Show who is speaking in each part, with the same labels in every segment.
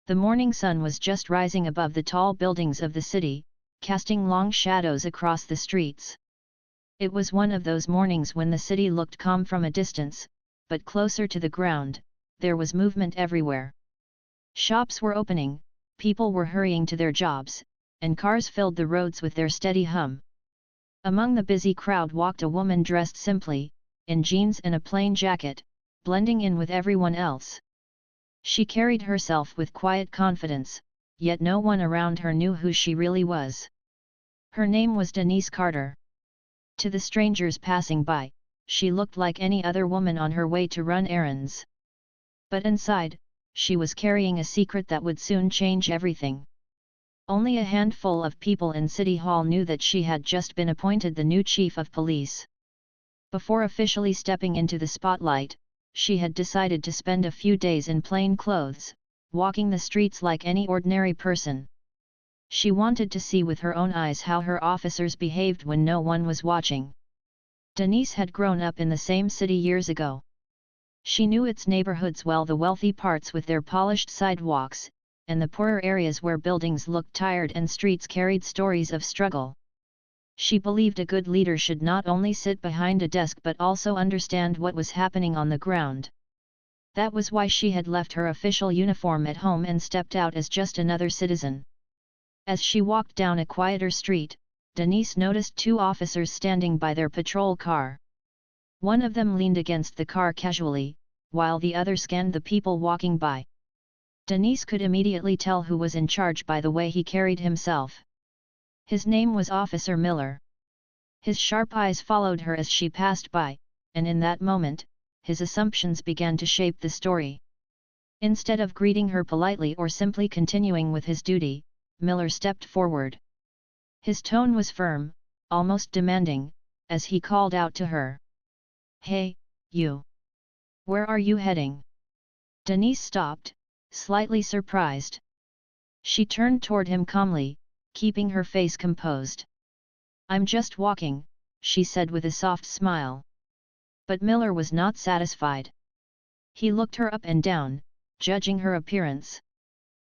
Speaker 1: The morning sun was just rising above the tall buildings of the city, casting long shadows across the streets. It was one of those mornings when the city looked calm from a distance, but closer to the ground, there was movement everywhere. Shops were opening, people were hurrying to their jobs, and cars filled the roads with their steady hum. Among the busy crowd walked a woman dressed simply, in jeans and a plain jacket, blending in with everyone else. She carried herself with quiet confidence, yet no one around her knew who she really was. Her name was Denise Carter. To the strangers passing by, she looked like any other woman on her way to run errands. But inside, she was carrying a secret that would soon change everything. Only a handful of people in City Hall knew that she had just been appointed the new chief of police. Before officially stepping into the spotlight, she had decided to spend a few days in plain clothes, walking the streets like any ordinary person. She wanted to see with her own eyes how her officers behaved when no one was watching. Denise had grown up in the same city years ago. She knew its neighborhoods well, the wealthy parts with their polished sidewalks, and the poorer areas where buildings looked tired and streets carried stories of struggle. She believed a good leader should not only sit behind a desk but also understand what was happening on the ground. That was why she had left her official uniform at home and stepped out as just another citizen. As she walked down a quieter street, Denise noticed two officers standing by their patrol car. One of them leaned against the car casually, while the other scanned the people walking by. Denise could immediately tell who was in charge by the way he carried himself. His name was Officer Miller. His sharp eyes followed her as she passed by, and in that moment, his assumptions began to shape the story. Instead of greeting her politely or simply continuing with his duty, Miller stepped forward. His tone was firm, almost demanding, as he called out to her. "Hey, you! Where are you heading?" Denise stopped, slightly surprised. She turned toward him calmly, keeping her face composed. "I'm just walking," she said with a soft smile. But Miller was not satisfied. He looked her up and down, judging her appearance.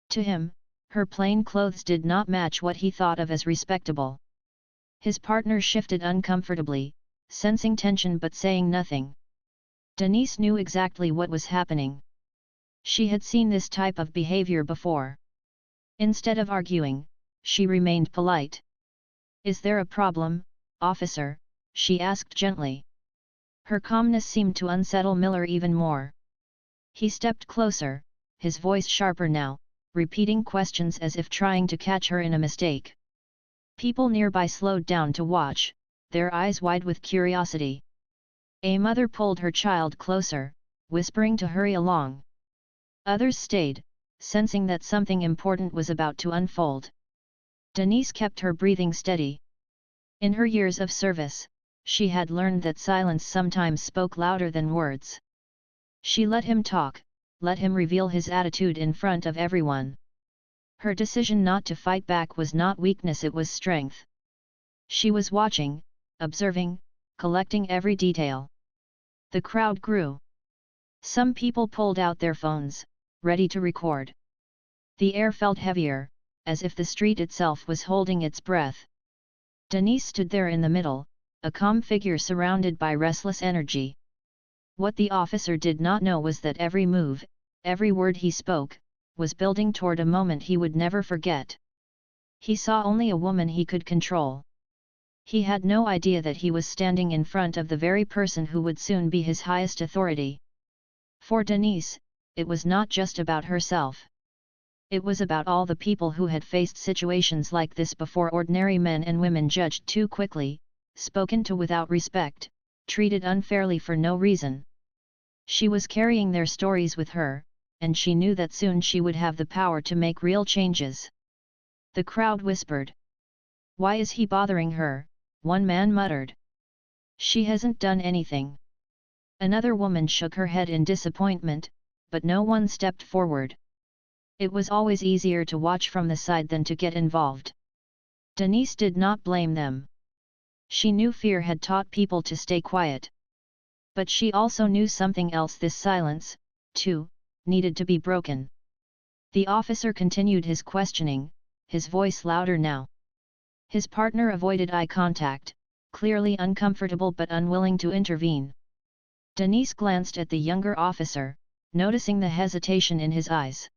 Speaker 1: To him, her plain clothes did not match what he thought of as respectable. His partner shifted uncomfortably, sensing tension but saying nothing. Denise knew exactly what was happening. She had seen this type of behavior before. Instead of arguing, she remained polite. "Is there a problem, officer?" she asked gently. Her calmness seemed to unsettle Miller even more. He stepped closer, his voice sharper now, repeating questions as if trying to catch her in a mistake. People nearby slowed down to watch, their eyes wide with curiosity. A mother pulled her child closer, whispering to hurry along. Others stayed, sensing that something important was about to unfold. Denise kept her breathing steady. In her years of service, she had learned that silence sometimes spoke louder than words. She let him talk, let him reveal his attitude in front of everyone. Her decision not to fight back was not weakness, it was strength. She was watching, observing, collecting every detail. The crowd grew. Some people pulled out their phones, ready to record. The air felt heavier, as if the street itself was holding its breath. Denise stood there in the middle, a calm figure surrounded by restless energy. What the officer did not know was that every move, every word he spoke, was building toward a moment he would never forget. He saw only a woman he could control. He had no idea that he was standing in front of the very person who would soon be his highest authority. For Denise, it was not just about herself. It was about all the people who had faced situations like this before, ordinary men and women judged too quickly, spoken to without respect, treated unfairly for no reason. She was carrying their stories with her, and she knew that soon she would have the power to make real changes. The crowd whispered. "Why is he bothering her?" one man muttered. "She hasn't done anything." Another woman shook her head in disappointment, but no one stepped forward. It was always easier to watch from the side than to get involved. Denise did not blame them. She knew fear had taught people to stay quiet. But she also knew something else: this silence, too, needed to be broken. The officer continued his questioning, his voice louder now. His partner avoided eye contact, clearly uncomfortable but unwilling to intervene. Denise glanced at the younger officer, noticing the hesitation in his eyes.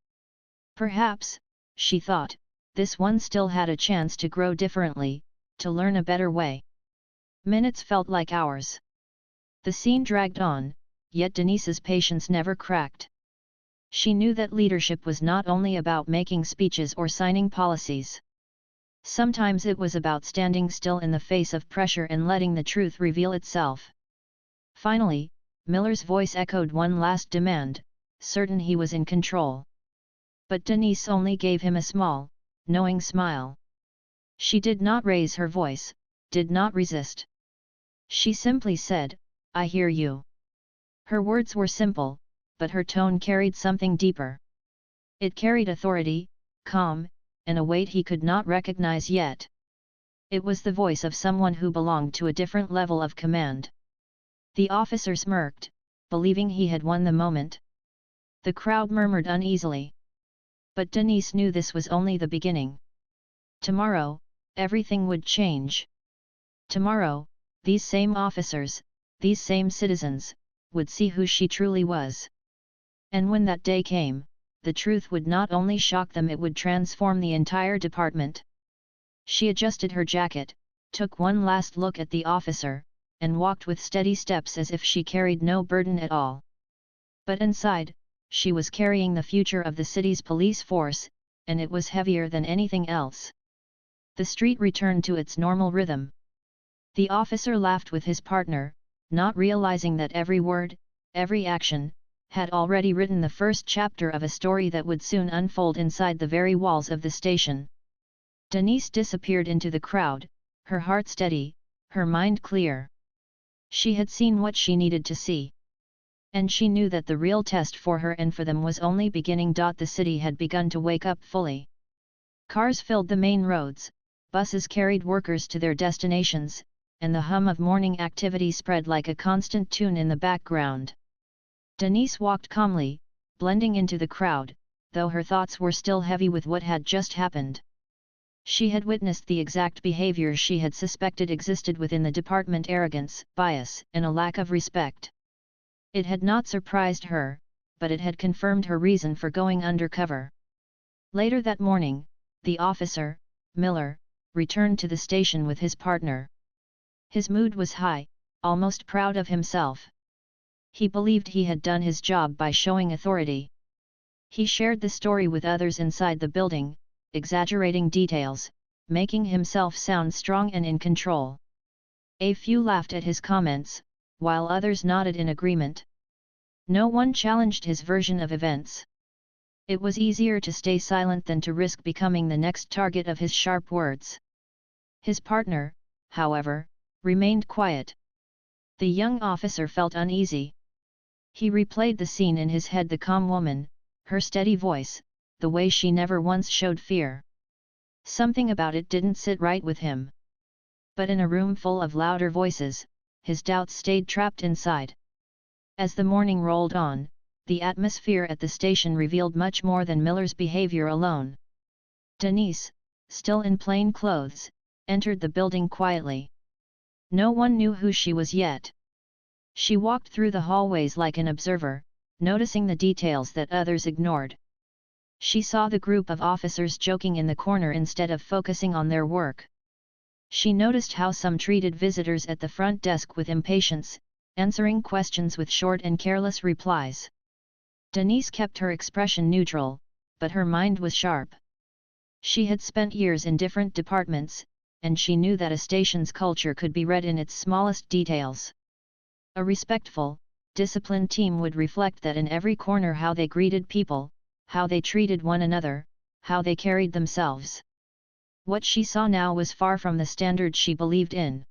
Speaker 1: Perhaps, she thought, this one still had a chance to grow differently, to learn a better way. Minutes felt like hours. The scene dragged on, yet Denise's patience never cracked. She knew that leadership was not only about making speeches or signing policies. Sometimes it was about standing still in the face of pressure and letting the truth reveal itself. Finally, Miller's voice echoed one last demand, certain he was in control. But Denise only gave him a small, knowing smile. She did not raise her voice, did not resist. She simply said, "I hear you." Her words were simple, but her tone carried something deeper. It carried authority, calm, and a weight he could not recognize yet. It was the voice of someone who belonged to a different level of command. The officer smirked, believing he had won the moment. The crowd murmured uneasily. But Denise knew this was only the beginning. Tomorrow, everything would change. Tomorrow, these same officers, these same citizens, would see who she truly was. And when that day came, the truth would not only shock them, it would transform the entire department. She adjusted her jacket, took one last look at the officer, and walked with steady steps as if she carried no burden at all. But inside, she was carrying the future of the city's police force, and it was heavier than anything else. The street returned to its normal rhythm. The officer laughed with his partner, not realizing that every word, every action, had already written the first chapter of a story that would soon unfold inside the very walls of the station. Denise disappeared into the crowd, her heart steady, her mind clear. She had seen what she needed to see. And she knew that the real test for her and for them was only beginning. The city had begun to wake up fully. Cars filled the main roads, buses carried workers to their destinations, and the hum of morning activity spread like a constant tune in the background. Denise walked calmly, blending into the crowd, though her thoughts were still heavy with what had just happened. She had witnessed the exact behavior she had suspected existed within the department: arrogance, bias, and a lack of respect. It had not surprised her, but it had confirmed her reason for going undercover. Later that morning, the officer, Miller, returned to the station with his partner. His mood was high, almost proud of himself. He believed he had done his job by showing authority. He shared the story with others inside the building, exaggerating details, making himself sound strong and in control. A few laughed at his comments, while others nodded in agreement. No one challenged his version of events. It was easier to stay silent than to risk becoming the next target of his sharp words. His partner, however, remained quiet. The young officer felt uneasy. He replayed the scene in his head: the calm woman, her steady voice, the way she never once showed fear. Something about it didn't sit right with him. But in a room full of louder voices, his doubts stayed trapped inside. As the morning rolled on, the atmosphere at the station revealed much more than Miller's behavior alone. Denise, still in plain clothes, entered the building quietly. No one knew who she was yet. She walked through the hallways like an observer, noticing the details that others ignored. She saw the group of officers joking in the corner instead of focusing on their work. She noticed how some treated visitors at the front desk with impatience, answering questions with short and careless replies. Denise kept her expression neutral, but her mind was sharp. She had spent years in different departments, and she knew that a station's culture could be read in its smallest details. A respectful, disciplined team would reflect that in every corner: how they greeted people, how they treated one another, how they carried themselves. What she saw now was far from the standard she believed in.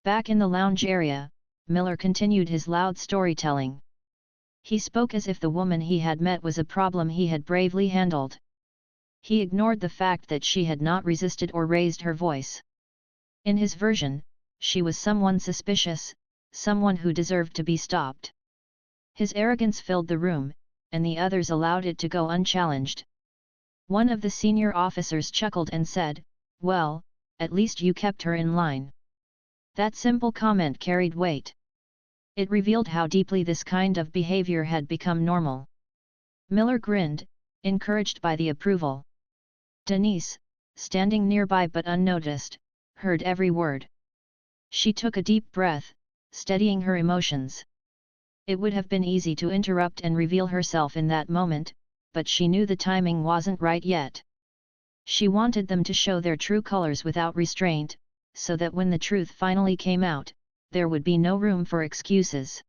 Speaker 1: Back in the lounge area, Miller continued his loud storytelling. He spoke as if the woman he had met was a problem he had bravely handled. He ignored the fact that she had not resisted or raised her voice. In his version, she was someone suspicious, someone who deserved to be stopped. His arrogance filled the room, and the others allowed it to go unchallenged, One of the senior officers chuckled and said, "Well, at least you kept her in line." That simple comment carried weight. It revealed how deeply this kind of behavior had become normal. Miller grinned, encouraged by the approval. Denise, standing nearby but unnoticed, heard every word. She took a deep breath, steadying her emotions. It would have been easy to interrupt and reveal herself in that moment, but she knew the timing wasn't right yet. She wanted them to show their true colors without restraint, so that when the truth finally came out, there would be no room for excuses.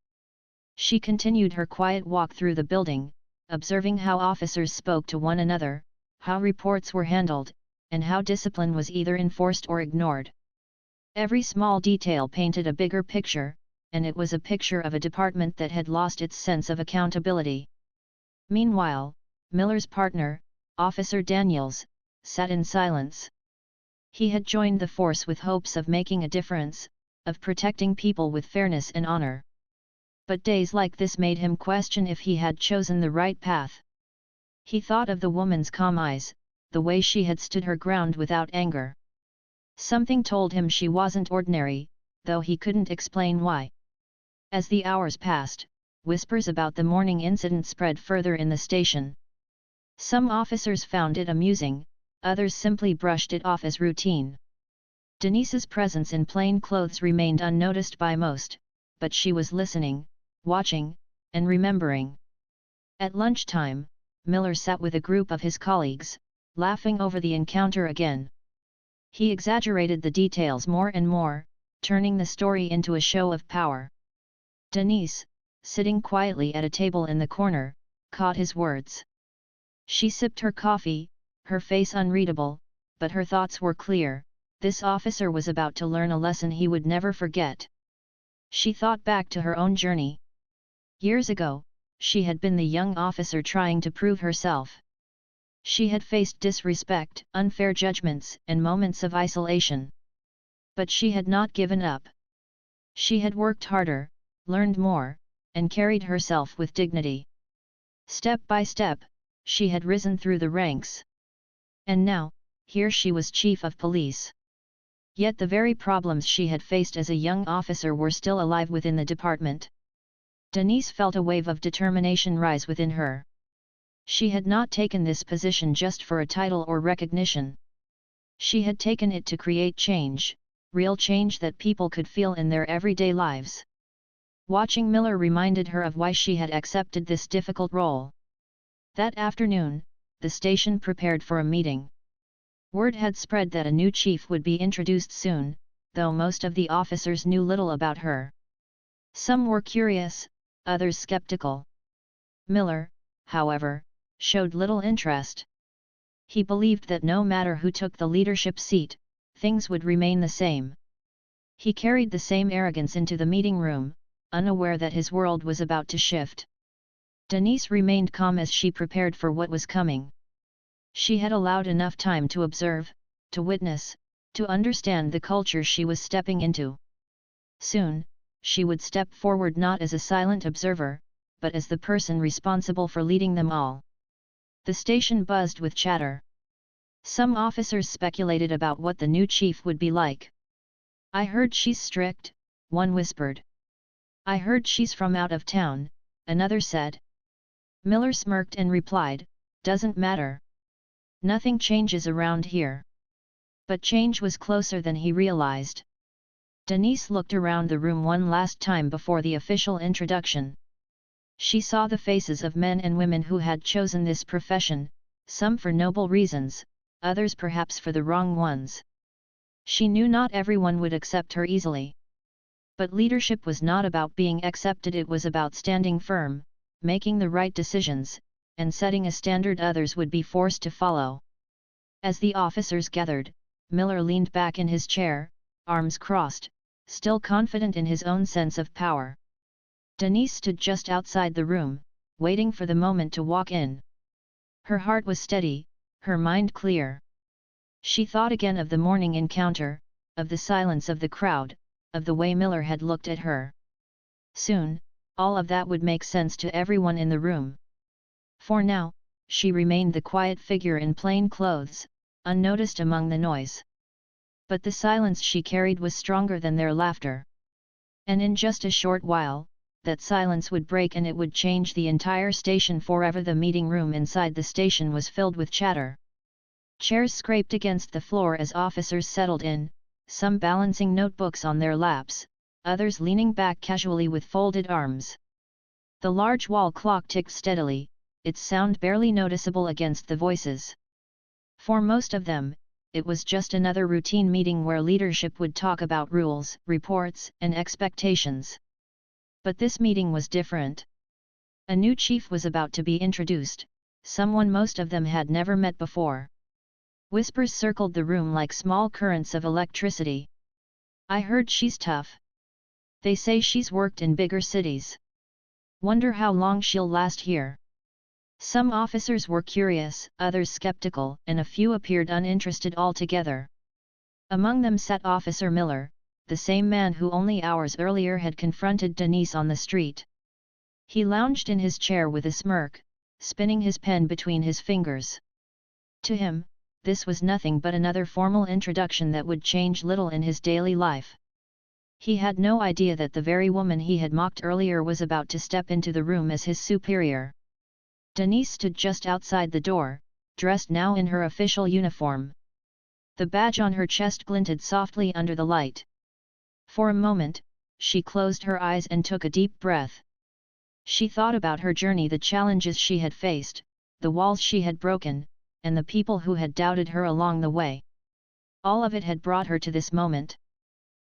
Speaker 1: She continued her quiet walk through the building, observing how officers spoke to one another, how reports were handled, and how discipline was either enforced or ignored. Every small detail painted a bigger picture, and it was a picture of a department that had lost its sense of accountability. Meanwhile, Miller's partner, Officer Daniels, sat in silence. He had joined the force with hopes of making a difference, of protecting people with fairness and honor. But days like this made him question if he had chosen the right path. He thought of the woman's calm eyes, the way she had stood her ground without anger. Something told him she wasn't ordinary, though he couldn't explain why. As the hours passed, whispers about the morning incident spread further in the station. Some officers found it amusing, others simply brushed it off as routine. Denise's presence in plain clothes remained unnoticed by most, but she was listening, watching, and remembering. At lunchtime, Miller sat with a group of his colleagues, laughing over the encounter again. He exaggerated the details more and more, turning the story into a show of power. Denise, sitting quietly at a table in the corner, caught his words. She sipped her coffee, her face unreadable, but her thoughts were clear. This officer was about to learn a lesson he would never forget. She thought back to her own journey. Years ago, she had been the young officer trying to prove herself. She had faced disrespect, unfair judgments, and moments of isolation. But she had not given up. She had worked harder, learned more, and carried herself with dignity. Step by step, she had risen through the ranks. And now, here she was chief of police. Yet the very problems she had faced as a young officer were still alive within the department. Denise felt a wave of determination rise within her. She had not taken this position just for a title or recognition. She had taken it to create change, real change that people could feel in their everyday lives. Watching Miller reminded her of why she had accepted this difficult role. That afternoon, the station prepared for a meeting. Word had spread that a new chief would be introduced soon, though most of the officers knew little about her. Some were curious, others skeptical. Miller, however, showed little interest. He believed that no matter who took the leadership seat, things would remain the same. He carried the same arrogance into the meeting room, unaware that his world was about to shift. Denise remained calm as she prepared for what was coming. She had allowed enough time to observe, to witness, to understand the culture she was stepping into. Soon, she would step forward not as a silent observer, but as the person responsible for leading them all. The station buzzed with chatter. Some officers speculated about what the new chief would be like. "I heard she's strict," one whispered. "I heard she's from out of town," another said. Miller smirked and replied, "Doesn't matter. Nothing changes around here." But change was closer than he realized. Denise looked around the room one last time before the official introduction. She saw the faces of men and women who had chosen this profession, some for noble reasons, others perhaps for the wrong ones. She knew not everyone would accept her easily. But leadership was not about being accepted, it was about standing firm, making the right decisions, and setting a standard others would be forced to follow. As the officers gathered, Miller leaned back in his chair, arms crossed, still confident in his own sense of power. Denise stood just outside the room, waiting for the moment to walk in. Her heart was steady, her mind clear. She thought again of the morning encounter, of the silence of the crowd, of the way Miller had looked at her. Soon, all of that would make sense to everyone in the room. For now, she remained the quiet figure in plain clothes, unnoticed among the noise. But the silence she carried was stronger than their laughter. And in just a short while, that silence would break and it would change the entire station forever. The meeting room inside the station was filled with chatter. Chairs scraped against the floor as officers settled in, some balancing notebooks on their laps, others leaning back casually with folded arms. The large wall clock ticked steadily, its sound barely noticeable against the voices. For most of them, it was just another routine meeting where leadership would talk about rules, reports, and expectations. But this meeting was different. A new chief was about to be introduced, someone most of them had never met before. Whispers circled the room like small currents of electricity. "I heard she's tough. They say she's worked in bigger cities. Wonder how long she'll last here." Some officers were curious, others skeptical, and a few appeared uninterested altogether. Among them sat Officer Miller, the same man who only hours earlier had confronted Denise on the street. He lounged in his chair with a smirk, spinning his pen between his fingers. To him, this was nothing but another formal introduction that would change little in his daily life. He had no idea that the very woman he had mocked earlier was about to step into the room as his superior. Denise stood just outside the door, dressed now in her official uniform. The badge on her chest glinted softly under the light. For a moment, she closed her eyes and took a deep breath. She thought about her journey, the challenges she had faced, the walls she had broken, and the people who had doubted her along the way. All of it had brought her to this moment.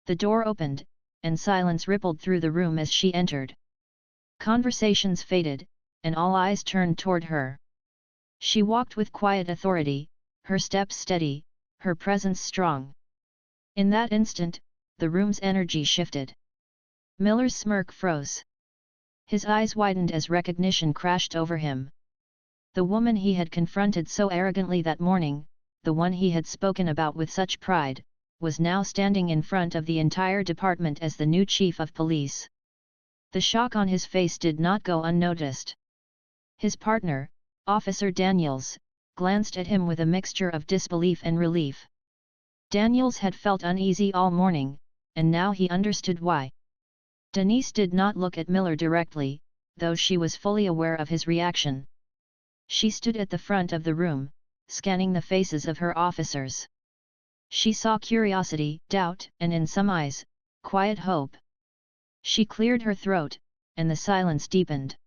Speaker 1: The door opened, and silence rippled through the room as she entered. Conversations faded, and all eyes turned toward her. She walked with quiet authority, her steps steady, her presence strong. In that instant, the room's energy shifted. Miller's smirk froze. His eyes widened as recognition crashed over him. The woman he had confronted so arrogantly that morning, the one he had spoken about with such pride, was now standing in front of the entire department as the new chief of police. The shock on his face did not go unnoticed. His partner, Officer Daniels, glanced at him with a mixture of disbelief and relief. Daniels had felt uneasy all morning, and now he understood why. Denise did not look at Miller directly, though she was fully aware of his reaction. She stood at the front of the room, scanning the faces of her officers. She saw curiosity, doubt, and in some eyes, quiet hope. She cleared her throat, and the silence deepened.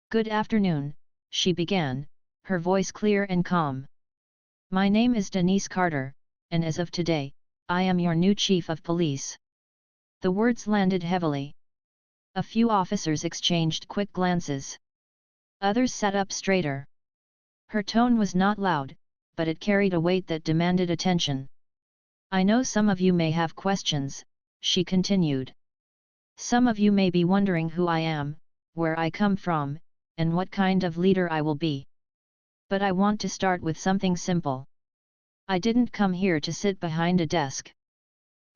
Speaker 1: "Good afternoon," she began, her voice clear and calm. "My name is Denise Carter, and as of today, I am your new chief of police." The words landed heavily. A few officers exchanged quick glances. Others sat up straighter. Her tone was not loud, but it carried a weight that demanded attention. "I know some of you may have questions," she continued. "Some of you may be wondering who I am, where I come from, and what kind of leader I will be. But I want to start with something simple. I didn't come here to sit behind a desk.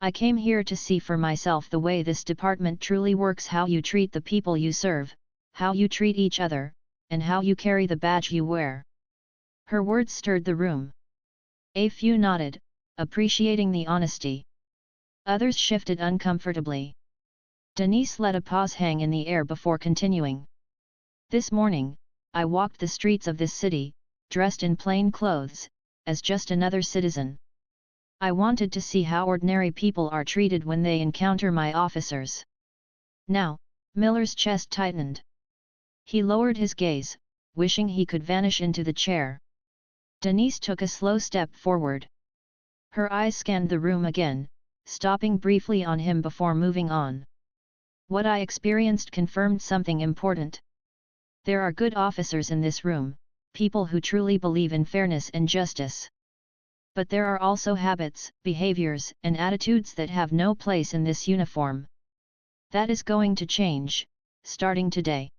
Speaker 1: I came here to see for myself the way this department truly works, how you treat the people you serve, how you treat each other, and how you carry the badge you wear." Her words stirred the room. A few nodded, appreciating the honesty. Others shifted uncomfortably. Denise let a pause hang in the air before continuing. "This morning, I walked the streets of this city, dressed in plain clothes, as just another citizen. I wanted to see how ordinary people are treated when they encounter my officers." Now, Miller's chest tightened. He lowered his gaze, wishing he could vanish into the chair. Denise took a slow step forward. Her eyes scanned the room again, stopping briefly on him before moving on. "What I experienced confirmed something important. There are good officers in this room, people who truly believe in fairness and justice. But there are also habits, behaviors, and attitudes that have no place in this uniform. That is going to change, starting today."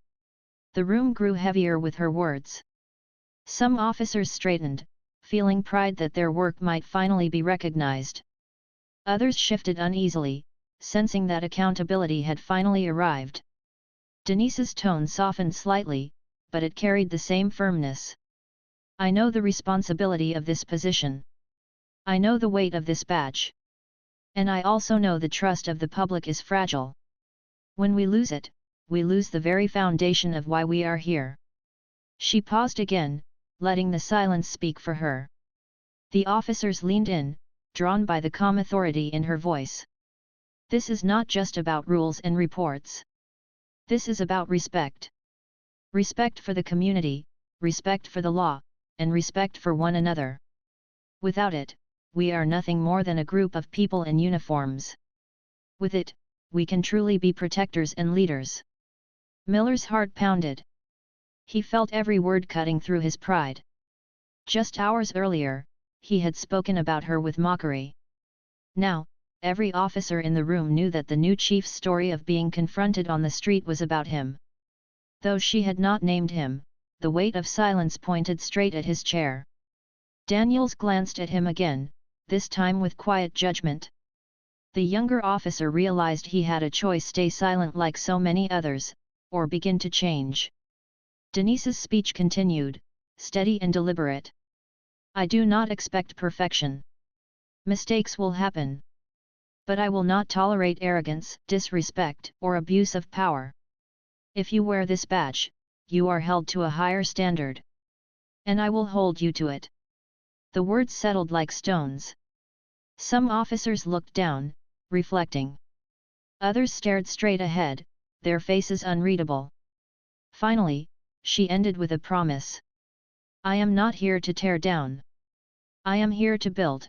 Speaker 1: The room grew heavier with her words. Some officers straightened, feeling pride that their work might finally be recognized. Others shifted uneasily, sensing that accountability had finally arrived. Denise's tone softened slightly, but it carried the same firmness. I know the responsibility of this position. I know the weight of this badge. And I also know the trust of the public is fragile. When we lose it, we lose the very foundation of why we are here. She paused again, letting the silence speak for her. The officers leaned in, drawn by the calm authority in her voice. This is not just about rules and reports. This is about respect. Respect for the community, respect for the law, and respect for one another. Without it, we are nothing more than a group of people in uniforms. With it, we can truly be protectors and leaders. Miller's heart pounded. He felt every word cutting through his pride. Just hours earlier, he had spoken about her with mockery. Now, every officer in the room knew that the new chief's story of being confronted on the street was about him. Though she had not named him, the weight of silence pointed straight at his chair. Daniels glanced at him again, this time with quiet judgment. The younger officer realized he had a choice: stay silent like so many others, or begin to change. Denise's speech continued, steady and deliberate. I do not expect perfection. Mistakes will happen. But I will not tolerate arrogance, disrespect, or abuse of power. If you wear this badge, you are held to a higher standard. And I will hold you to it. The words settled like stones. Some officers looked down, reflecting. Others stared straight ahead, their faces unreadable. Finally, she ended with a promise. I am not here to tear down. I am here to build.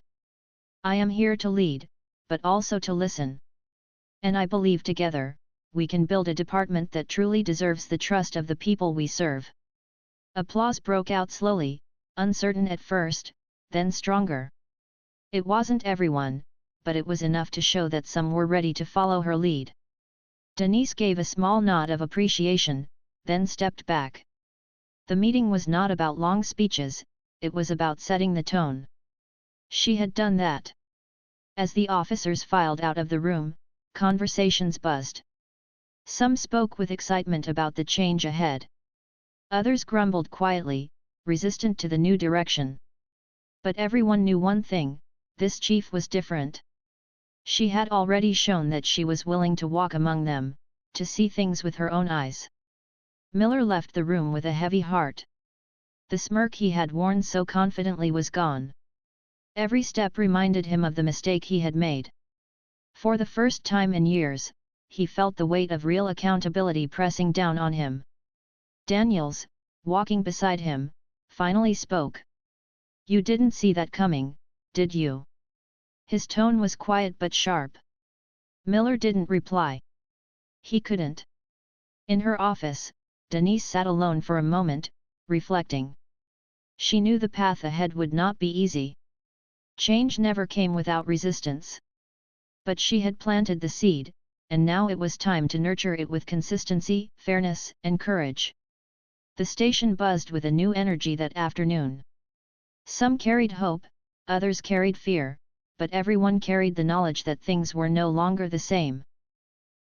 Speaker 1: I am here to lead, but also to listen. And I believe together, we can build a department that truly deserves the trust of the people we serve. Applause broke out slowly, uncertain at first, then stronger. It wasn't everyone, but it was enough to show that some were ready to follow her lead. Denise gave a small nod of appreciation, then stepped back. The meeting was not about long speeches, it was about setting the tone. She had done that. As the officers filed out of the room, conversations buzzed. Some spoke with excitement about the change ahead. Others grumbled quietly, resistant to the new direction. But everyone knew one thing: this chief was different. She had already shown that she was willing to walk among them, to see things with her own eyes. Miller left the room with a heavy heart. The smirk he had worn so confidently was gone. Every step reminded him of the mistake he had made. For the first time in years, he felt the weight of real accountability pressing down on him. Daniels, walking beside him, finally spoke. You didn't see that coming, did you? His tone was quiet but sharp. Miller didn't reply. He couldn't. In her office, Denise sat alone for a moment, reflecting. She knew the path ahead would not be easy. Change never came without resistance. But she had planted the seed, and now it was time to nurture it with consistency, fairness, and courage. The station buzzed with a new energy that afternoon. Some carried hope, others carried fear, but everyone carried the knowledge that things were no longer the same.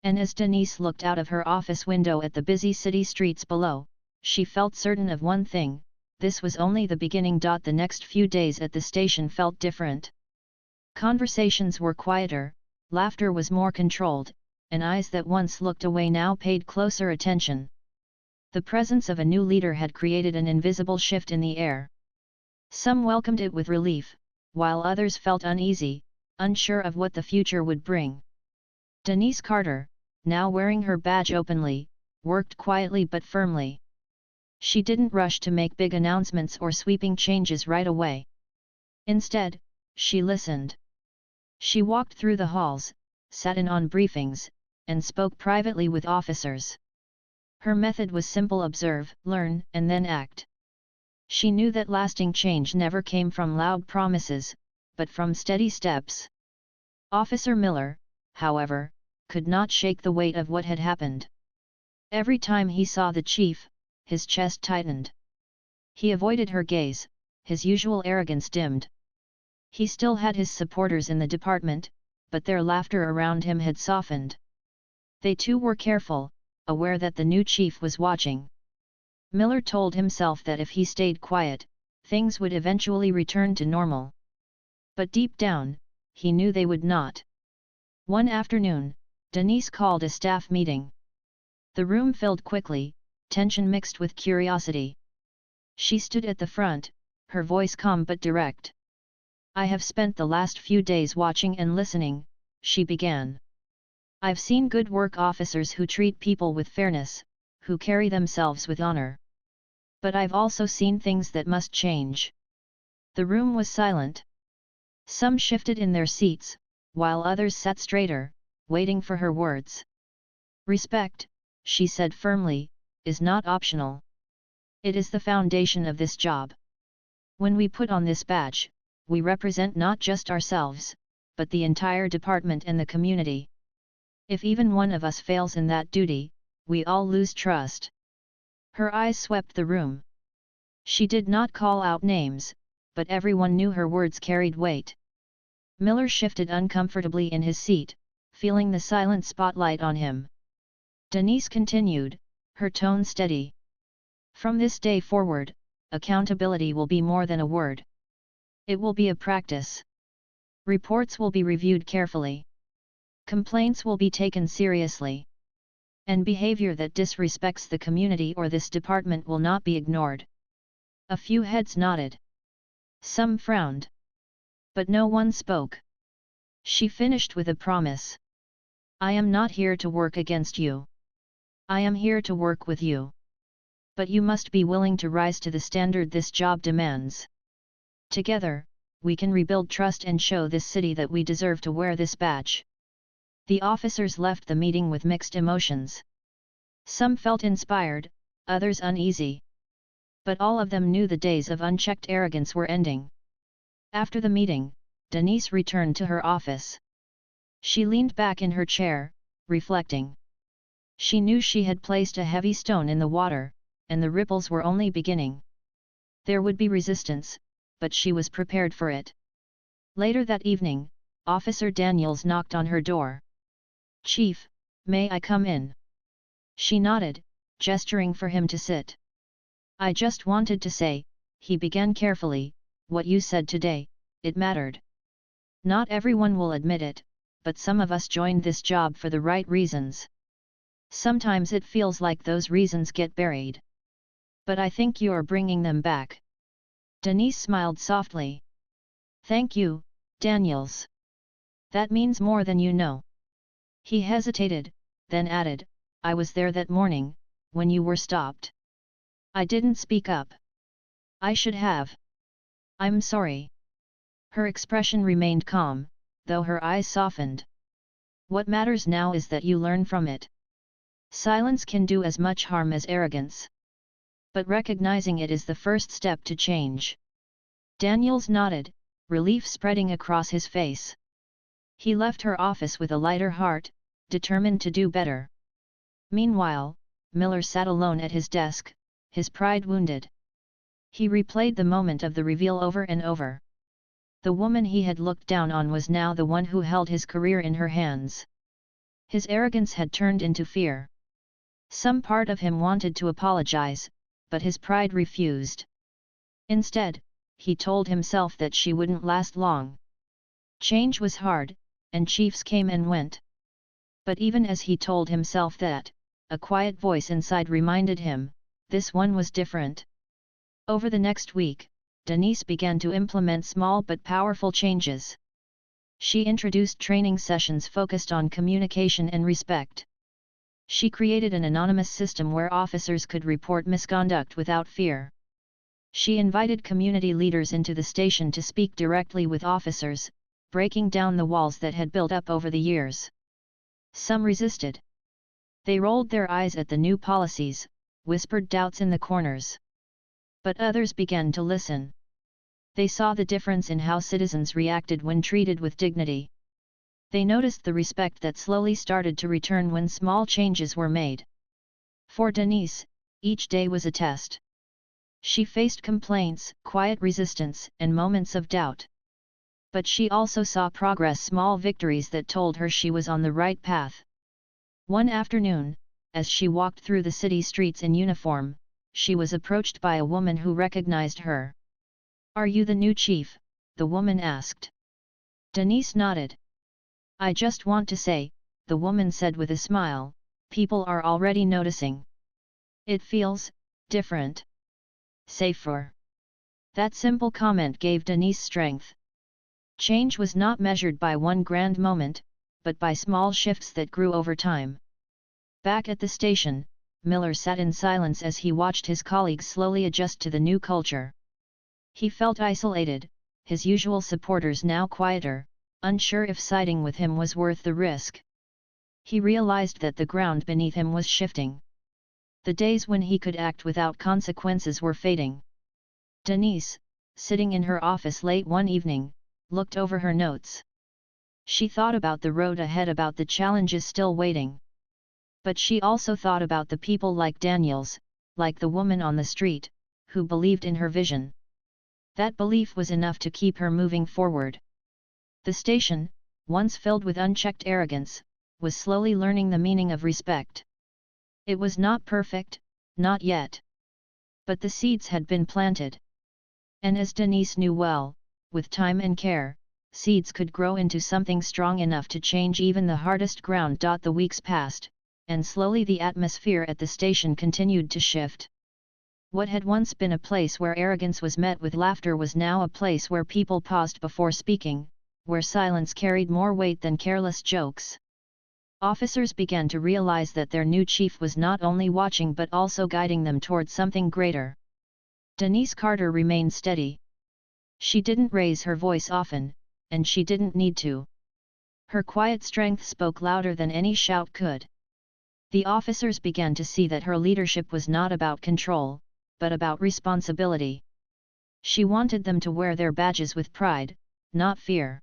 Speaker 1: And as Denise looked out of her office window at the busy city streets below, she felt certain of one thing: this was only the beginning. The next few days at the station felt different. Conversations were quieter, laughter was more controlled, and eyes that once looked away now paid closer attention. The presence of a new leader had created an invisible shift in the air. Some welcomed it with relief, while others felt uneasy, unsure of what the future would bring. Denise Carter, now wearing her badge openly, worked quietly but firmly. She didn't rush to make big announcements or sweeping changes right away. Instead, she listened. She walked through the halls, sat in on briefings, and spoke privately with officers. Her method was simple: observe, learn, and then act. She knew that lasting change never came from loud promises, but from steady steps. Officer Miller, however, could not shake the weight of what had happened. Every time he saw the chief, his chest tightened. He avoided her gaze, his usual arrogance dimmed. He still had his supporters in the department, but their laughter around him had softened. They too were careful, aware that the new chief was watching. Miller told himself that if he stayed quiet, things would eventually return to normal. But deep down, he knew they would not. One afternoon, Denise called a staff meeting. The room filled quickly, tension mixed with curiosity. She stood at the front, her voice calm but direct. "I have spent the last few days watching and listening," she began. "I've seen good work officers who treat people with fairness, who carry themselves with honor. But I've also seen things that must change." The room was silent. Some shifted in their seats, while others sat straighter, waiting for her words. "Respect," she said firmly, "is not optional. It is the foundation of this job. When we put on this badge, we represent not just ourselves, but the entire department and the community. If even one of us fails in that duty, we all lose trust." Her eyes swept the room. She did not call out names, but everyone knew her words carried weight. Miller shifted uncomfortably in his seat, feeling the silent spotlight on him. Denise continued, her tone steady. "From this day forward, accountability will be more than a word. It will be a practice. Reports will be reviewed carefully. Complaints will be taken seriously. And behavior that disrespects the community or this department will not be ignored." A few heads nodded. Some frowned. But no one spoke. She finished with a promise. "I am not here to work against you. I am here to work with you. But you must be willing to rise to the standard this job demands. Together, we can rebuild trust and show this city that we deserve to wear this badge." The officers left the meeting with mixed emotions. Some felt inspired, others uneasy. But all of them knew the days of unchecked arrogance were ending. After the meeting, Denise returned to her office. She leaned back in her chair, reflecting. She knew she had placed a heavy stone in the water, and the ripples were only beginning. There would be resistance, but she was prepared for it. Later that evening, Officer Daniels knocked on her door. "Chief, may I come in?" She nodded, gesturing for him to sit. "I just wanted to say," he began carefully, "what you said today, it mattered. Not everyone will admit it, but some of us joined this job for the right reasons. Sometimes it feels like those reasons get buried. But I think you're bringing them back." Denise smiled softly. "Thank you, Daniels. That means more than you know." He hesitated, then added, "I was there that morning, when you were stopped. I didn't speak up. I should have. I'm sorry." Her expression remained calm, though her eyes softened. "What matters now is that you learn from it. Silence can do as much harm as arrogance. But recognizing it is the first step to change." Daniels nodded, relief spreading across his face. He left her office with a lighter heart, determined to do better. Meanwhile, Miller sat alone at his desk, his pride wounded. He replayed the moment of the reveal over and over. The woman he had looked down on was now the one who held his career in her hands. His arrogance had turned into fear. Some part of him wanted to apologize, but his pride refused. Instead, he told himself that she wouldn't last long. Change was hard, and chiefs came and went. But even as he told himself that, a quiet voice inside reminded him, this one was different. Over the next week, Denise began to implement small but powerful changes. She introduced training sessions focused on communication and respect. She created an anonymous system where officers could report misconduct without fear. She invited community leaders into the station to speak directly with officers, breaking down the walls that had built up over the years. Some resisted. They rolled their eyes at the new policies, whispered doubts in the corners. But others began to listen. They saw the difference in how citizens reacted when treated with dignity. They noticed the respect that slowly started to return when small changes were made. For Denise, each day was a test. She faced complaints, quiet resistance, and moments of doubt. But she also saw progress, small victories that told her she was on the right path. One afternoon, as she walked through the city streets in uniform, she was approached by a woman who recognized her. "Are you the new chief?" the woman asked. Denise nodded. "I just want to say," the woman said with a smile, "people are already noticing. It feels different. Safer." That simple comment gave Denise strength. Change was not measured by one grand moment, but by small shifts that grew over time. Back at the station, Miller sat in silence as he watched his colleagues slowly adjust to the new culture. He felt isolated, his usual supporters now quieter, unsure if siding with him was worth the risk. He realized that the ground beneath him was shifting. The days when he could act without consequences were fading. Denise, sitting in her office late one evening, looked over her notes. She thought about the road ahead, about the challenges still waiting. But she also thought about the people like Daniels, like the woman on the street, who believed in her vision. That belief was enough to keep her moving forward. The station, once filled with unchecked arrogance, was slowly learning the meaning of respect. It was not perfect, not yet. But the seeds had been planted. And as Denise knew well, with time and care, seeds could grow into something strong enough to change even the hardest ground. The weeks passed, and slowly the atmosphere at the station continued to shift. What had once been a place where arrogance was met with laughter was now a place where people paused before speaking, where silence carried more weight than careless jokes. Officers began to realize that their new chief was not only watching but also guiding them toward something greater. Denise Carter remained steady. She didn't raise her voice often, and she didn't need to. Her quiet strength spoke louder than any shout could. The officers began to see that her leadership was not about control, but about responsibility. She wanted them to wear their badges with pride, not fear.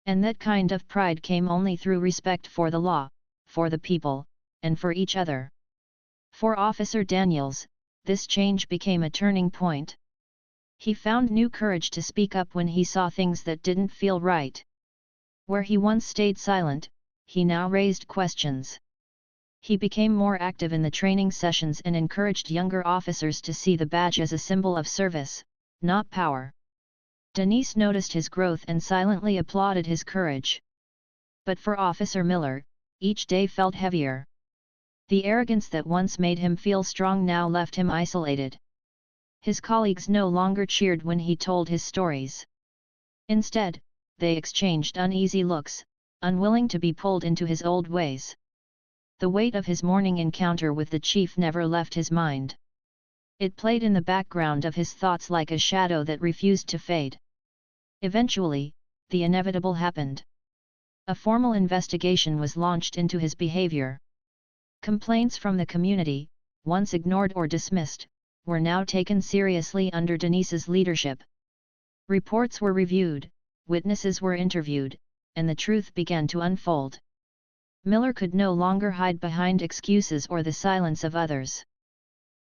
Speaker 1: And that kind of pride came only through respect for the law, for the people, and for each other. For Officer Daniels, this change became a turning point. He found new courage to speak up when he saw things that didn't feel right. Where he once stayed silent, he now raised questions. He became more active in the training sessions and encouraged younger officers to see the badge as a symbol of service, not power. Denise noticed his growth and silently applauded his courage. But for Officer Miller, each day felt heavier. The arrogance that once made him feel strong now left him isolated. His colleagues no longer cheered when he told his stories. Instead, they exchanged uneasy looks, unwilling to be pulled into his old ways. The weight of his morning encounter with the chief never left his mind. It played in the background of his thoughts like a shadow that refused to fade. Eventually, the inevitable happened. A formal investigation was launched into his behavior. Complaints from the community, once ignored or dismissed, were now taken seriously under Denise's leadership. Reports were reviewed, witnesses were interviewed, and the truth began to unfold. Miller could no longer hide behind excuses or the silence of others.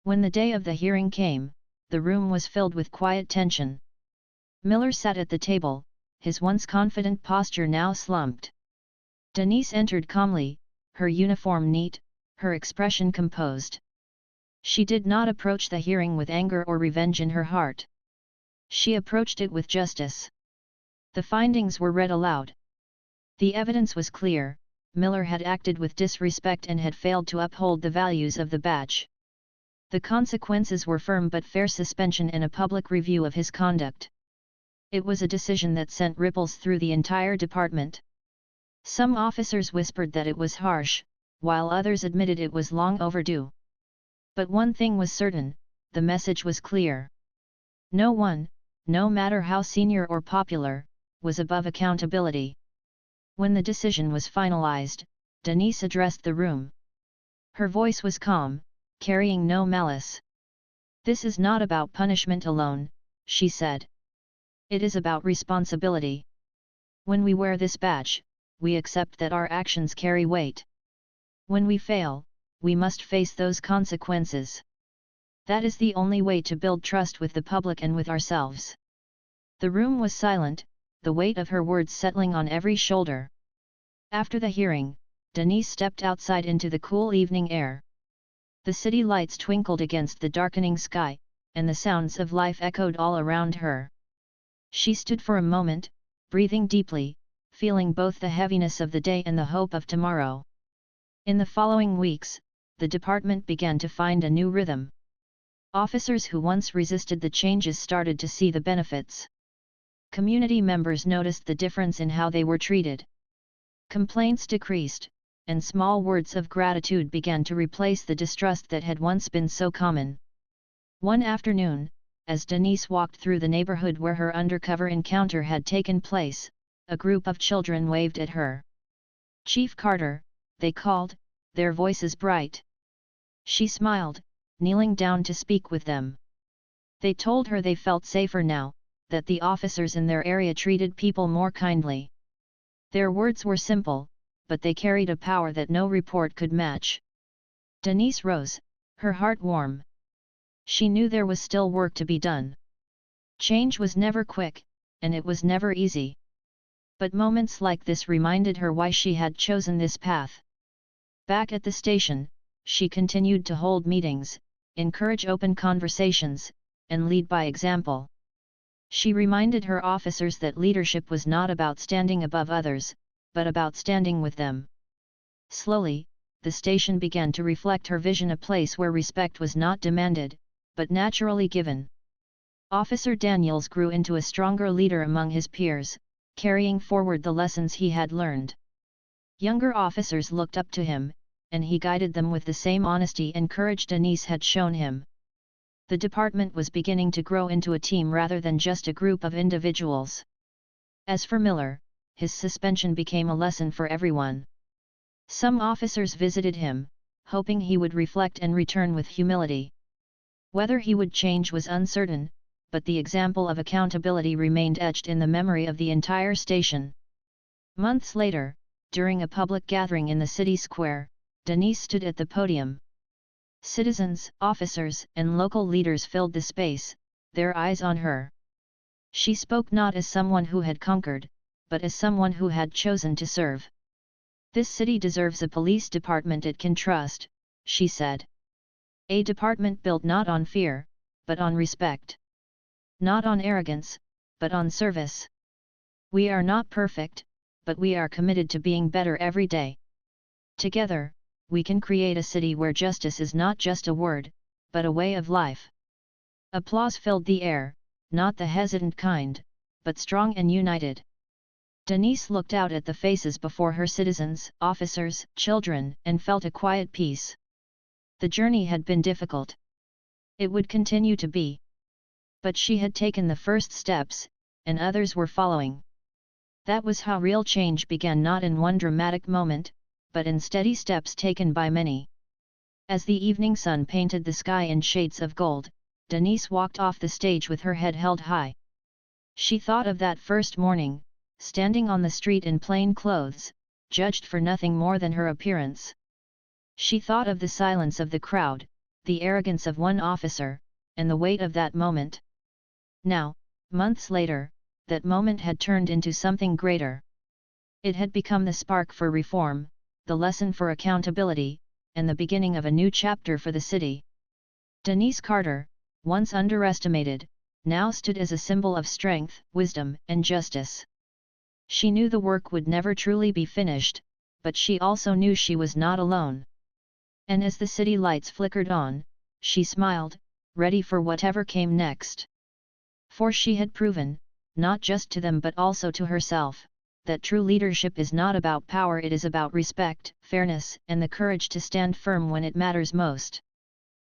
Speaker 1: When the day of the hearing came, the room was filled with quiet tension. Miller sat at the table, his once confident posture now slumped. Denise entered calmly, her uniform neat, her expression composed. She did not approach the hearing with anger or revenge in her heart. She approached it with justice. The findings were read aloud. The evidence was clear: Miller had acted with disrespect and had failed to uphold the values of the badge. The consequences were firm but fair: suspension and a public review of his conduct. It was a decision that sent ripples through the entire department. Some officers whispered that it was harsh, while others admitted it was long overdue. But one thing was certain: the message was clear. No one, no matter how senior or popular, was above accountability. When the decision was finalized, Denise addressed the room. Her voice was calm, carrying no malice. "This is not about punishment alone," she said. "It is about responsibility. When we wear this badge, we accept that our actions carry weight. When we fail, we must face those consequences. That is the only way to build trust with the public and with ourselves." The room was silent, the weight of her words settling on every shoulder. After the hearing, Denise stepped outside into the cool evening air. The city lights twinkled against the darkening sky, and the sounds of life echoed all around her. She stood for a moment, breathing deeply, feeling both the heaviness of the day and the hope of tomorrow. In the following weeks, the department began to find a new rhythm. Officers who once resisted the changes started to see the benefits. Community members noticed the difference in how they were treated. Complaints decreased, and small words of gratitude began to replace the distrust that had once been so common. One afternoon, as Denise walked through the neighborhood where her undercover encounter had taken place, a group of children waved at her. "Chief Carter," they called, their voices bright. She smiled, kneeling down to speak with them. They told her they felt safer now, that the officers in their area treated people more kindly. Their words were simple, but they carried a power that no report could match. Denise rose, her heart warm. She knew there was still work to be done. Change was never quick, and it was never easy. But moments like this reminded her why she had chosen this path. Back at the station, she continued to hold meetings, encourage open conversations, and lead by example. She reminded her officers that leadership was not about standing above others, but about standing with them. Slowly, the station began to reflect her vision, a place where respect was not demanded, but naturally given. Officer Daniels grew into a stronger leader among his peers, carrying forward the lessons he had learned. Younger officers looked up to him, and he guided them with the same honesty and courage Denise had shown him. The department was beginning to grow into a team rather than just a group of individuals. As for Miller, his suspension became a lesson for everyone. Some officers visited him, hoping he would reflect and return with humility. Whether he would change was uncertain, but the example of accountability remained etched in the memory of the entire station. Months later, during a public gathering in the city square, Denise stood at the podium. Citizens, officers, and local leaders filled the space, their eyes on her. She spoke not as someone who had conquered, but as someone who had chosen to serve. "This city deserves a police department it can trust," she said. "A department built not on fear, but on respect. Not on arrogance, but on service. We are not perfect, but we are committed to being better every day. Together, we can create a city where justice is not just a word, but a way of life." Applause filled the air, not the hesitant kind, but strong and united. Denise looked out at the faces before her, citizens, officers, children, and felt a quiet peace. The journey had been difficult. It would continue to be. But she had taken the first steps, and others were following. That was how real change began, not in one dramatic moment, but in steady steps taken by many. As the evening sun painted the sky in shades of gold, Denise walked off the stage with her head held high. She thought of that first morning, standing on the street in plain clothes, judged for nothing more than her appearance. She thought of the silence of the crowd, the arrogance of one officer, and the weight of that moment. Now, months later, that moment had turned into something greater. It had become the spark for reform, the lesson for accountability, and the beginning of a new chapter for the city. Denise Carter, once underestimated, now stood as a symbol of strength, wisdom, and justice. She knew the work would never truly be finished, but she also knew she was not alone. And as the city lights flickered on, she smiled, ready for whatever came next. For she had proven, not just to them but also to herself, that true leadership is not about power, it is about respect, fairness, and the courage to stand firm when it matters most.